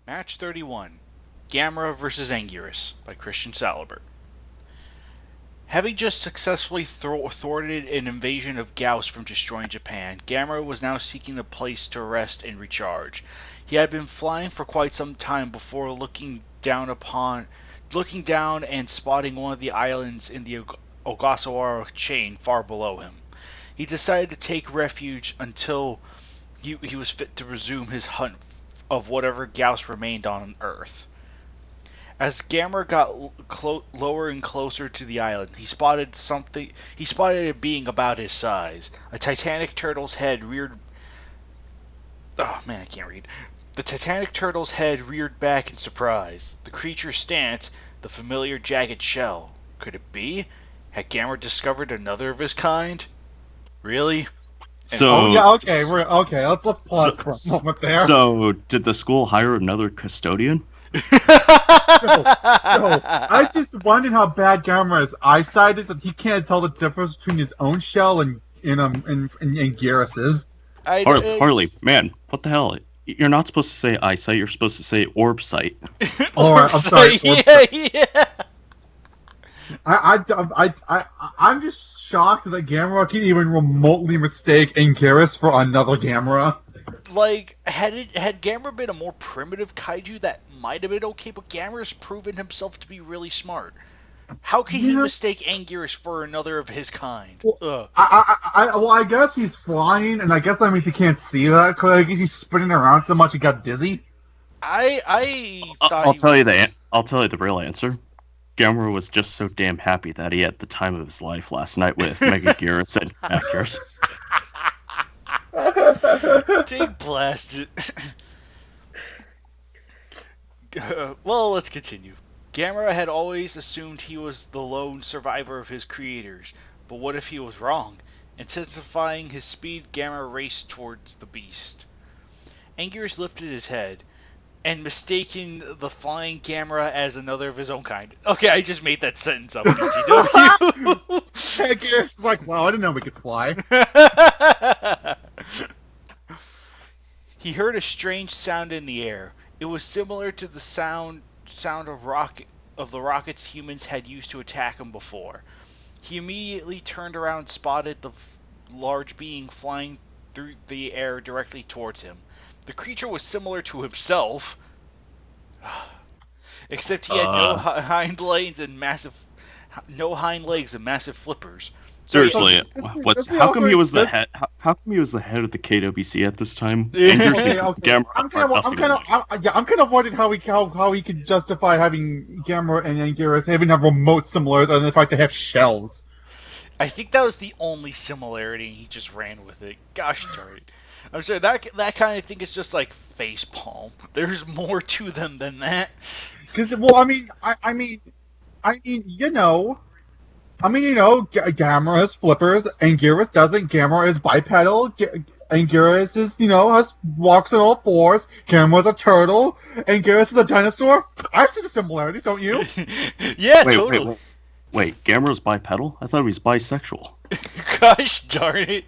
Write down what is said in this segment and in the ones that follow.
Match 31, Gamera vs. Anguirus by Christian Salibert. Having just successfully thwarted an invasion of Gauss from destroying Japan, Gamera was now seeking a place to rest and recharge. He had been flying for quite some time before looking down and spotting one of the islands in the Ogasawara chain far below him. He decided to take refuge until he was fit to resume his hunt of whatever Gauss remained on Earth. As Gamera got lower and closer to the island, he spotted a being about his size. A titanic turtle's head reared... Oh man, I can't read. The titanic turtle's head reared back in surprise. The creature's stance, the familiar jagged shell. Could it be? Had Gamera discovered another of his kind? Really? Okay. Let's pause for a moment there. So, did the school hire another custodian? No, I just wondered how bad Gamera's eyesight is that he can't tell the difference between his own shell and Garrus's. Harley, man, what the hell? You're not supposed to say eyesight. You're supposed to say orb sight. I'm sorry. Yeah. I'm just shocked that Gamera can even remotely mistake Anguirus for another Gamera. Like, had Gamera been a more primitive kaiju, that might have been okay, but Gamera's proven himself to be really smart. How can he mistake Anguirus for another of his kind? Well, I guess he's flying, and I guess that means he can't see that, because I guess he's spinning around so much he got dizzy. I'll tell you the real answer. Gamera was just so damn happy that he had the time of his life last night with Megaguirus and Acurus. Take blasted. Well, let's continue. Gamera had always assumed he was the lone survivor of his creators, but what if he was wrong? Intensifying his speed, Gamera raced towards the beast. Anguirus lifted his head, and mistaken the flying Gamera as another of his own kind. Okay, I just made that sentence up. BTW. Anguirus is like, wow, I didn't know we could fly. He heard a strange sound in the air. It was similar to the sound of the rockets humans had used to attack him before. He immediately turned around and spotted the large being flying through the air directly towards him. The creature was similar to himself, except he had no hind legs and massive flippers. Seriously, how come he was the head? How come he was the head of the KWC at this time? Okay. I'm kind of wondering how he could justify having Gamera and Anguirus having a remote similarity than the fact they have shells. I think that was the only similarity, and he just ran with it. Gosh darn it. I'm sorry, that kind of thing is just like facepalm. There's more to them than that. Because, well, Gamera has flippers, Anguirus doesn't. Gamera is bipedal. Anguirus is, walks on all fours. Gamera's a turtle. Anguirus is a dinosaur. I see the similarities, don't you? Yeah, totally. Wait, Gamera's bipedal? I thought he was bisexual. Gosh darn it.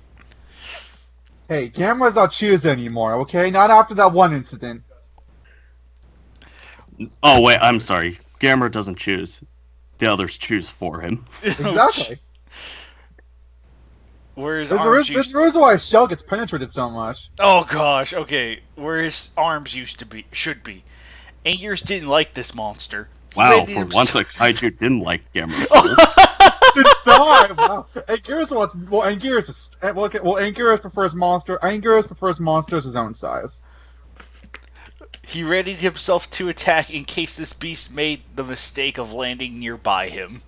Hey, Gamera's not choose anymore, okay? Not after that one incident. Oh, wait, I'm sorry. Gamera doesn't choose. The others choose for him. Exactly. Where his There's a reason why his shell gets penetrated so much. Oh gosh, okay. Where his arms should be. Anguirus didn't like this monster. Wow, for once a kaiju didn't like Gamera's Did not. Wow. Anguirus prefers monsters his own size. He readied himself to attack in case this beast made the mistake of landing nearby him.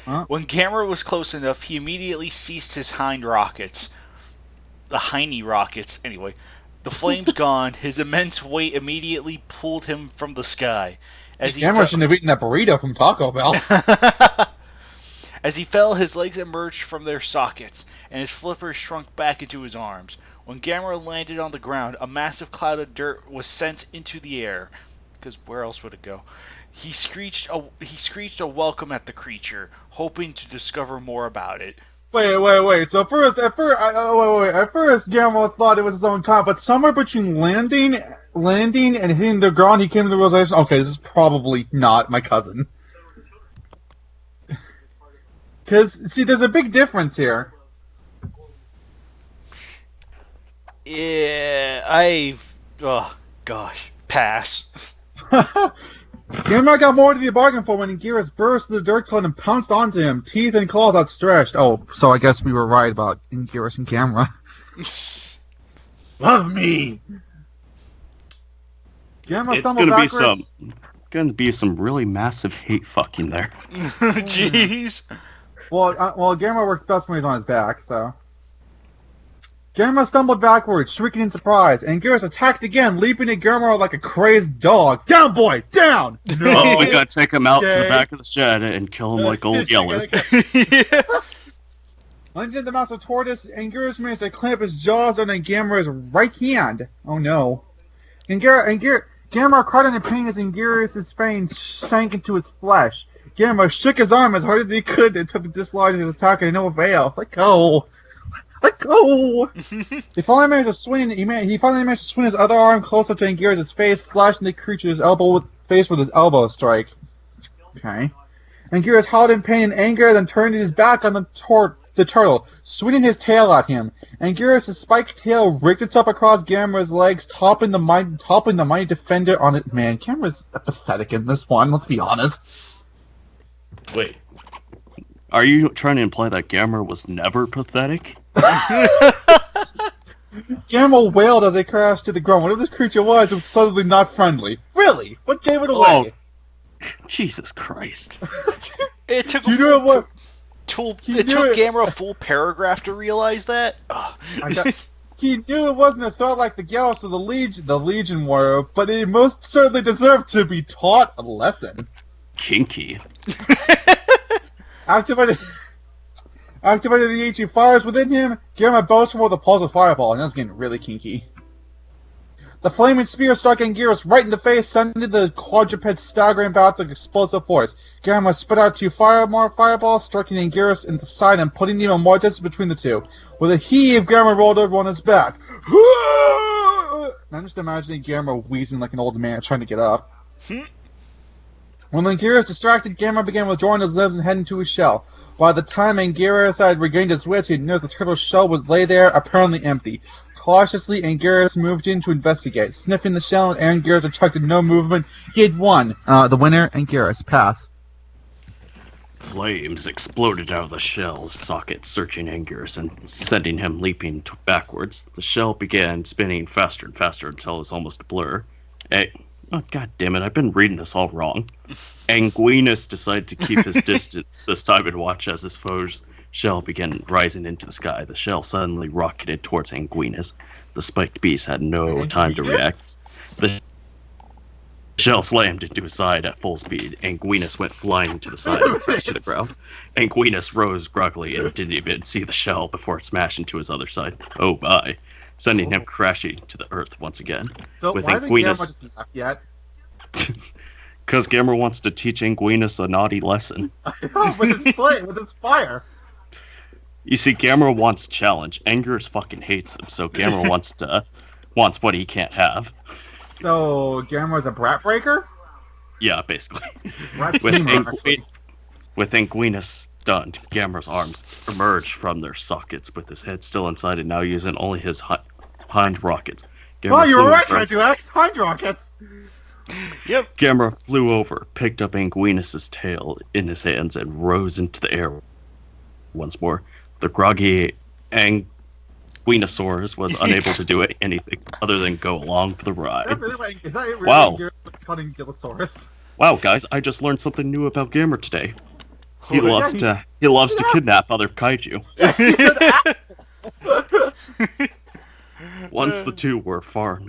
Huh? When Gamera was close enough, he immediately ceased his hind rockets. The hiney rockets, anyway. The flames gone, his immense weight immediately pulled him from the sky. Gamera shouldn't have eaten that burrito from Taco Bell. As he fell, his legs emerged from their sockets, and his flippers shrunk back into his arms. When Gamera landed on the ground, a massive cloud of dirt was sent into the air. Because where else would it go? He screeched a welcome at the creature, hoping to discover more about it. Wait. So at first, Gamera thought it was his own kind, but somewhere between landing landing and hitting the ground, he came to the realization, okay, this is probably not my cousin. Because, see, there's a big difference here. Yeah, oh, gosh. Pass. Gamera got more to the bargain for when Anguirus burst the dirt clone and pounced onto him, teeth and claws outstretched. Oh, so I guess we were right about Anguirus and Gamera. Love me! Gamera It's stumbled gonna be some really massive hate fucking there. Jeez. Well, Gamera works best when he's on his back, so. Gamera stumbled backwards, shrieking in surprise, and Anguirus attacked again, leaping at Gamera like a crazed dog. Down, boy! Down! No! We gotta take him out to the back of the shed and kill him like Old Yeller. Yeah. Lunging the mouse of Tortoise, Anguirus managed to clamp his jaws on Gamera's right hand. Oh no. Gamera cried in pain as Anguirus' fangs sank into his flesh. Gamera shook his arm as hard as he could and took to dislodge his attack to no avail. Let go! Let go! He finally managed to swing his other arm close up to Anguirus' face, slashing the creature's face with his elbow strike. Okay. Anguirus howled in pain and anger, then turned his back on the turtle, swinging his tail at him. Anguirus' spiked tail rigged itself across Gamera's legs, topping the mighty defender on it. Man, Gamera's pathetic in this one, let's be honest. Wait. Are you trying to imply that Gamera was never pathetic? Gamera wailed as they crashed to the ground. Whatever this creature was, it was suddenly not friendly. Really? What gave it away? Oh, Jesus Christ. It took Gamera a full paragraph to realize that. He knew it wasn't a threat like the Gyaos or the Legion were, but it most certainly deserved to be taught a lesson. Kinky. Activated the HE fires within him. Gamera boasted with a pulsar fireball, and that's getting really kinky. The flaming spear struck Anguirus right in the face, sending the quadruped staggering back with explosive force. Gamera spit out more fireballs, striking Anguirus in the side and putting even more distance between the two. With a heave, Gamera rolled over on his back. I'm just imagining Gamera wheezing like an old man trying to get up. When Anguirus distracted, Gamera began withdrawing his limbs and heading to his shell. By the time Anguirus had regained his wits, he noticed the turtle's shell lay there, apparently empty. Cautiously, Anguirus moved in to investigate. Sniffing the shell, and Anguirus detected no movement. He had won. The winner, Anguirus. Pass. Flames exploded out of the shell's socket, searching Anguirus and sending him leaping backwards. The shell began spinning faster and faster until it was almost a blur. Oh, God damn it, I've been reading this all wrong. Anguirus decided to keep his distance this time and watch as his foe's shell began rising into the sky. The shell suddenly rocketed towards Anguirus. The spiked beast had no time to react. The shell slammed into his side at full speed. Anguirus went flying to the side and crashed to the ground. Anguirus rose groggily and didn't even see the shell before it smashed into his other side. Oh my. Sending him crashing to the earth once again. So with why Anguirus... isn't Gamera just left yet? Because Gamera wants to teach Anguirus a naughty lesson. with his fire. You see, Gamera wants challenge. Anguirus fucking hates him, so Gamera wants what he can't have. So Gamera's a brat breaker? Yeah, basically. With Anguirus stunned, Gamera's arms emerged from their sockets with his head still inside and now using only his hind rockets. Oh, you were right, KaijuX! Hind rockets! Yep. Gamera flew over, picked up Anguirus' tail in his hands, and rose into the air once more. The groggy Anguinosaurus was unable to do anything other than go along for the ride. Is that really wow. Cutting Dillosaurus? Wow, guys, I just learned something new about Gamera today. He loves to kidnap other kaiju. Once the two were far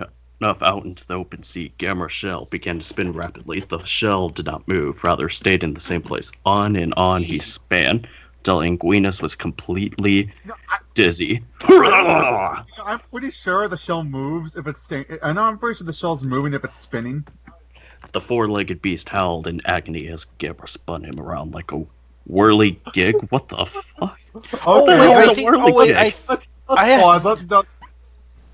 enough out into the open sea, Gamera's shell began to spin rapidly. The shell did not move, rather stayed in the same place. On and on he span, till Anguirus was completely dizzy. I'm pretty sure the shell moves if it's... I'm pretty sure the shell's moving if it's spinning. The four-legged beast howled in agony as Gamera spun him around like a whirly gig. What the fuck? Okay,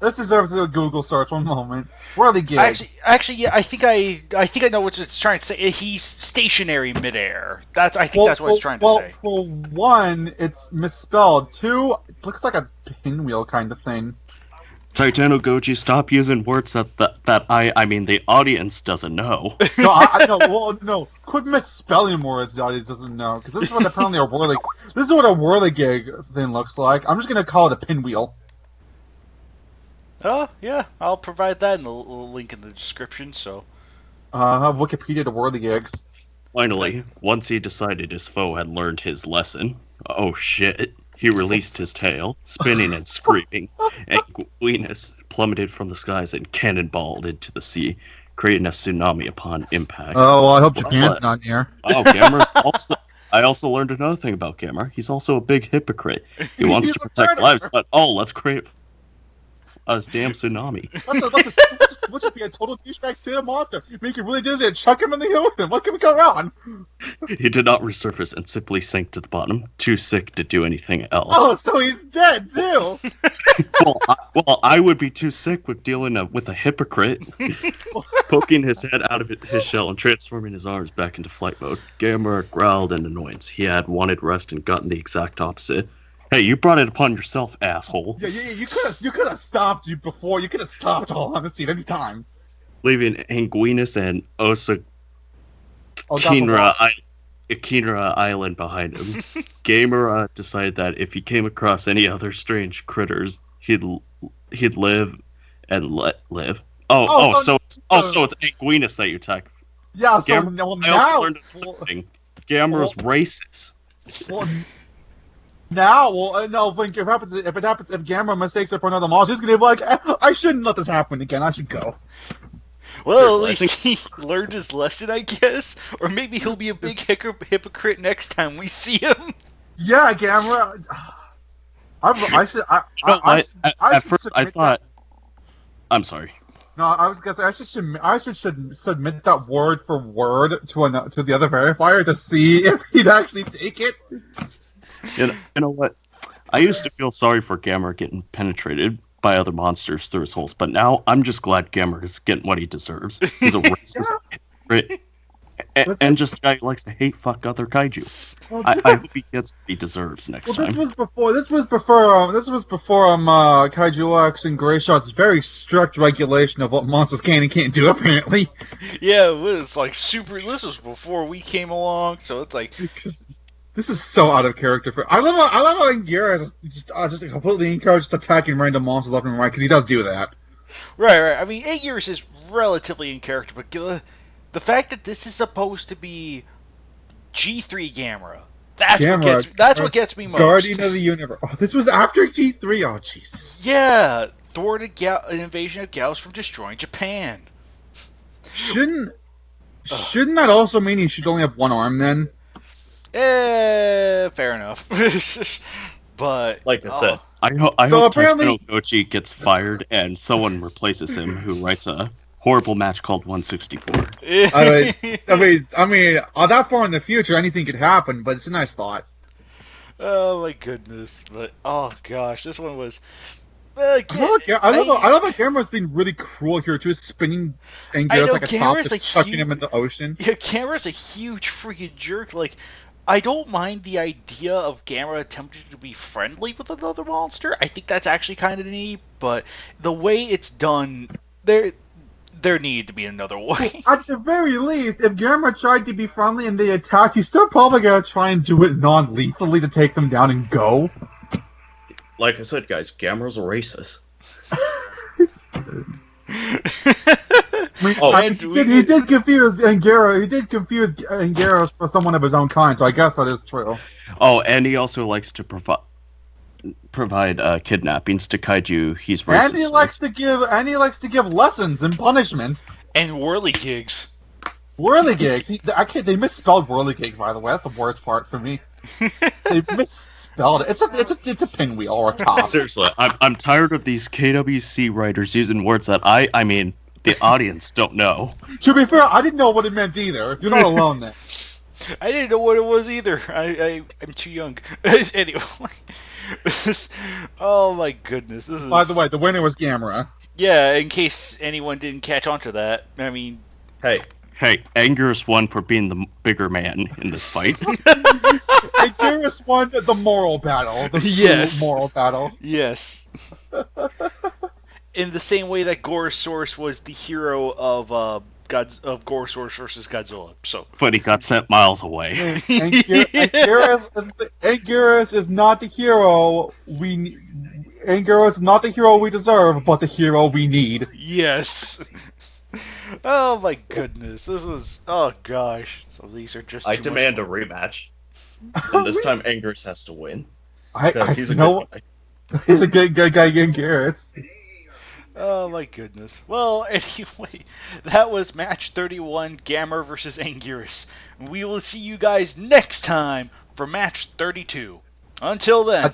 I This deserves a Google search. One moment. Whirly gig. Actually, yeah. I think I know what it's trying to say. He's stationary midair. That's what it's trying to say. Well, one, it's misspelled. Two, it looks like a pinwheel kind of thing. Titano Goji, stop using words that the audience doesn't know. No, quit misspelling words the audience doesn't know, because this is what apparently this is what a whirly gig thing looks like. I'm just gonna call it a pinwheel. Oh yeah, I'll provide that in the link in the description. So, I have Wikipedia to whirly gigs. Finally, once he decided his foe had learned his lesson, oh shit. He released his tail, spinning and screaming, and Anguirus plummeted from the skies and cannonballed into the sea, creating a tsunami upon impact. Oh, well, I hope Japan's not here. Oh, Gamera's also... I also learned another thing about Gamera. He's also a big hypocrite. He wants to protect lives, but let's create a damn tsunami. Let's just be a total douchebag to a monster. Make it really dizzy and chuck him in the ocean. What can go wrong? He did not resurface and simply sank to the bottom, too sick to do anything else. Oh, so he's dead too. well, I would be too sick with dealing with a hypocrite. Poking his head out of his shell and transforming his arms back into flight mode, Gamera growled in annoyance. He had wanted rest and gotten the exact opposite. Hey, you brought it upon yourself, asshole. Yeah, you could have stopped you before. You could have stopped all on the scene any time. Leaving Anguirus and Kinra Island behind him, Gamera decided that if he came across any other strange critters, he'd live and let live. So it's Anguirus that you attack. Yeah, so I now also learned another thing. Gamera's racist. If Gamera mistakes it for another monster, he's gonna be like, I shouldn't let this happen again. I should go. Well, at least he learned his lesson, I guess. Or maybe he'll be a big hypocrite next time we see him. Yeah, Gamera. At first, I thought. I'm sorry. No, I was gonna say I should submit that word for word to the other verifier to see if he'd actually take it. You know what? I used to feel sorry for Gamera getting penetrated by other monsters through his holes, but now I'm just glad Gamera is getting what he deserves. He's a racist, and just a guy who likes to hate fuck other kaiju. Well, I hope he gets what he deserves next time. This was before KaijuX and Greyshot's very strict regulation of what monsters can and can't do. Apparently. Yeah, it was like super. This was before we came along, so it's like. This is so out of character for. I love how Anguirus is just completely encouraged attacking random monsters left and right, because he does do that. Right. I mean, Anguirus is relatively in character, but the fact that this is supposed to be G3 Gamera, that's what gets me most. Guardian of the Universe. Oh, this was after G3. Oh, Jesus. Yeah, thwarted an invasion of Gyaos from destroying Japan. Shouldn't that also mean he should only have one arm then? Fair enough. But like I said, I hope Titano Goji gets fired and someone replaces him who writes a horrible match called 164. I mean, that far in the future, anything could happen, but it's a nice thought. Oh my goodness! But oh gosh, this one was. I love how Gamera's being really cruel here too, spinning Anguirus like a top, just chucking him in the ocean. Yeah, Gamera's a huge freaking jerk. Like, I don't mind the idea of Gamera attempting to be friendly with another monster. I think that's actually kind of neat, but the way it's done, there needed to be another way. At the very least, if Gamera tried to be friendly and they attacked, he's still probably gonna try and do it non-lethally to take them down and go. Like I said, guys, Gamera's a racist. He did confuse Anguirus. He did confuse Anguirus for someone of his own kind, so I guess that is true. Oh, and he also likes to provide kidnappings to kaiju. He's racist. And he likes to give lessons and punishment. And whirligigs. Whirligigs. They misspelled whirligig, by the way. That's the worst part for me. They misspelled it. It's a pinwheel or a top. Seriously, I'm tired of these KWC writers using words that I mean the audience don't know. To be fair, I didn't know what it meant either. You're not alone then. I didn't know what it was either. I'm too young. Anyway, Oh my goodness, this is. By the way, the winner was Gamera. Yeah, in case anyone didn't catch on to that, I mean. Hey, Anguirus won for being the bigger man in this fight. Anguirus won the moral battle. The Yes. true moral battle. Yes. In the same way that Gorosaurus was the hero of Gorosaurus versus Godzilla. So. But he got sent miles away. Anguirus is not the hero Anguirus is not the hero we deserve, but the hero we need. Yes. Oh my goodness, this was. Oh gosh. So these are just. I too demand a much fun. rematch. And this time Anguirus has to win. Because he's a know good guy. he's a good guy, Anguirus. Oh my goodness. Well, anyway, that was match 31, Gamera versus Anguirus. We will see you guys next time for match 32. Until then.